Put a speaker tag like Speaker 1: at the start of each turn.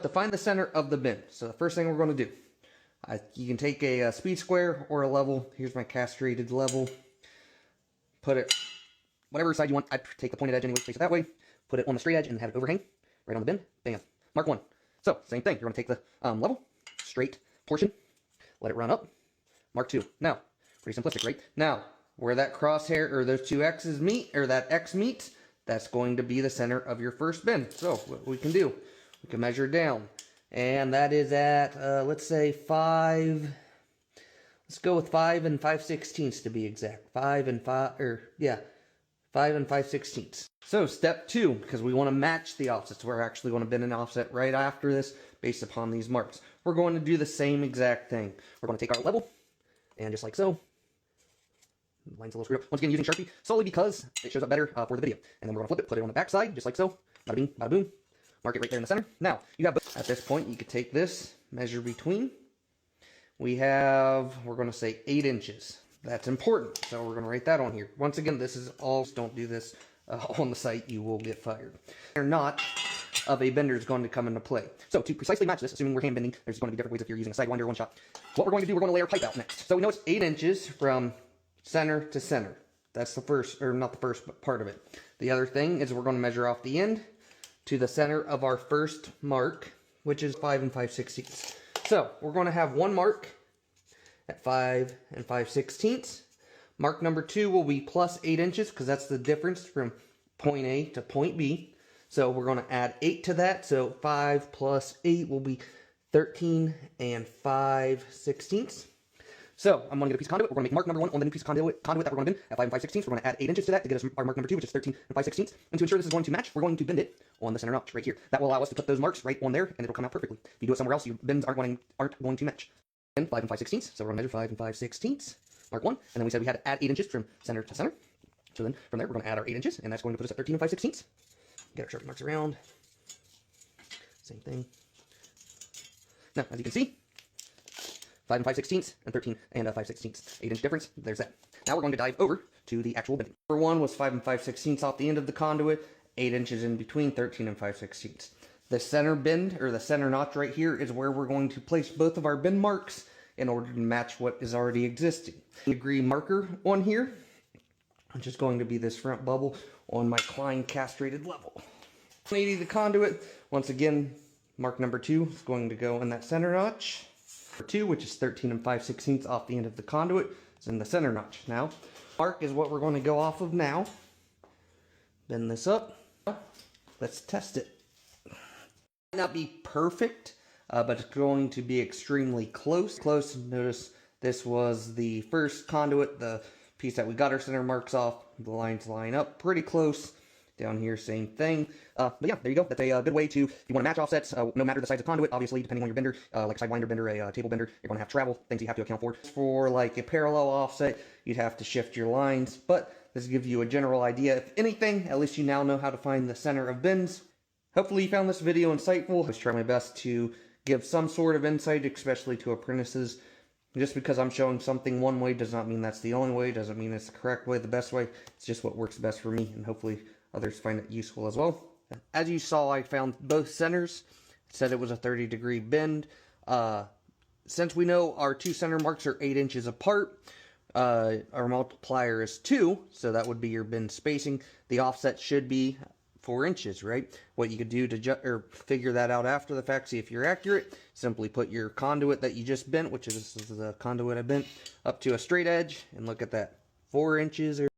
Speaker 1: To find the center of the bin, so the first thing we're going to do, you can take a speed square or a level. Here's my castrated level. Put it whatever side you want. I'd take the pointed edge anyway, place it that way. Put it on the straight edge and have it overhang right on the bin. Bam. Mark 1. So, same thing. You're going to take the level, straight portion, let it run up. Mark 2. Now, pretty simplistic, right? Now, where that crosshair or those two X's meet, or that X meets, that's going to be the center of your first bin. So, what we can do, we can measure down. And that is at, let's say 5, let's go with 5 and 5/16 to be exact. 5 and 5/16. So step 2, because we want to match the offsets. We're actually going to bin an offset right after this based upon these marks. We're going to do the same exact thing. We're going to take our level, and just like so, the line's a little screwed up. Once again, using Sharpie, solely because it shows up better for the video. And then we're going to flip it, put it on the back side, just like so. Bada bing, bada boom. Mark it right there in the center. Now, you have, at this point, you could take this, measure between. We're going to say 8 inches. That's important, so we're going to write that on here. Once again, this is all, don't do this on the site, you will get fired. Or not of a bender is going to come into play. So to precisely match this, assuming we're hand bending, there's going to be different ways if you're using a sidewinder or one shot. What we're going to do, we're going to lay our pipe out next. So we know it's 8 inches from center to center. That's the first, or not the first, but part of it. The other thing is we're going to measure off the end to the center of our first mark, which is 5 and 5/16. So we're going to have one mark at 5 and 5/16. Mark number 2 will be plus 8 inches, because that's the difference from point A to point B. So we're going to add 8 to that. So 5 plus 8 will be 13 and 5/16. So I'm going to get a piece of conduit. We're going to make mark number 1 on the new piece of conduit that we're going to bend at 5 and 5/16. We're going to add 8 inches to that to get us our mark number 2, which is 13 and 5/16. And to ensure this is going to match, we're going to bend it on the center notch right here. That will allow us to put those marks right on there, and it'll come out perfectly. If you do it somewhere else, your bends aren't going to match. And 5 and 5/16. So we're going to measure 5 and 5/16. Mark 1. And then we said we had to add 8 inches from center to center. So then from there, we're going to add our 8 inches, and that's going to put us at 13 and 5/16. Get our Sharpie marks around. Same thing. Now, as you can see, 5 and 5/16 and 13 and 5/16. 8 inch difference. There's that. Now we're going to dive over to the actual bending. Number 1 was 5 and 5/16 off the end of the conduit, 8 inches in between, 13 and 5/16. The center bend, or the center notch right here, is where we're going to place both of our bend marks in order to match what is already existing. Degree marker on here, which is going to be this front bubble on my Klein castrated level. 180 the conduit. Once again, mark number 2 is going to go in that center notch. 2, which is 13 and 5/16 off the end of the conduit, is in the center notch. Now, mark is what we're going to go off of now. Bend this up. Let's test it. Might not be perfect, but it's going to be extremely close. Notice this was the first conduit, the piece that we got our center marks off. The lines line up pretty close. Down here, same thing. But yeah, there you go. That's a good way to, if you want to match offsets, no matter the size of conduit, obviously, depending on your bender, like a sidewinder bender, a table bender, you're going to have travel, things you have to account for. For like a parallel offset, you'd have to shift your lines, but this gives you a general idea. If anything, at least you now know how to find the center of bends. Hopefully you found this video insightful. I was trying my best to give some sort of insight, especially to apprentices. Just because I'm showing something one way does not mean that's the only way, doesn't mean it's the correct way, the best way. It's just what works best for me, and hopefully others find it useful as well. As you saw, I found both centers. It said it was a 30-degree bend. Since we know our two center marks are 8 inches apart, our multiplier is 2, so that would be your bend spacing. The offset should be 4 inches, right? What you could do to figure that out after the fact, see if you're accurate, simply put your conduit that you just bent, which is the conduit I bent, up to a straight edge, and look at that. 4 inches or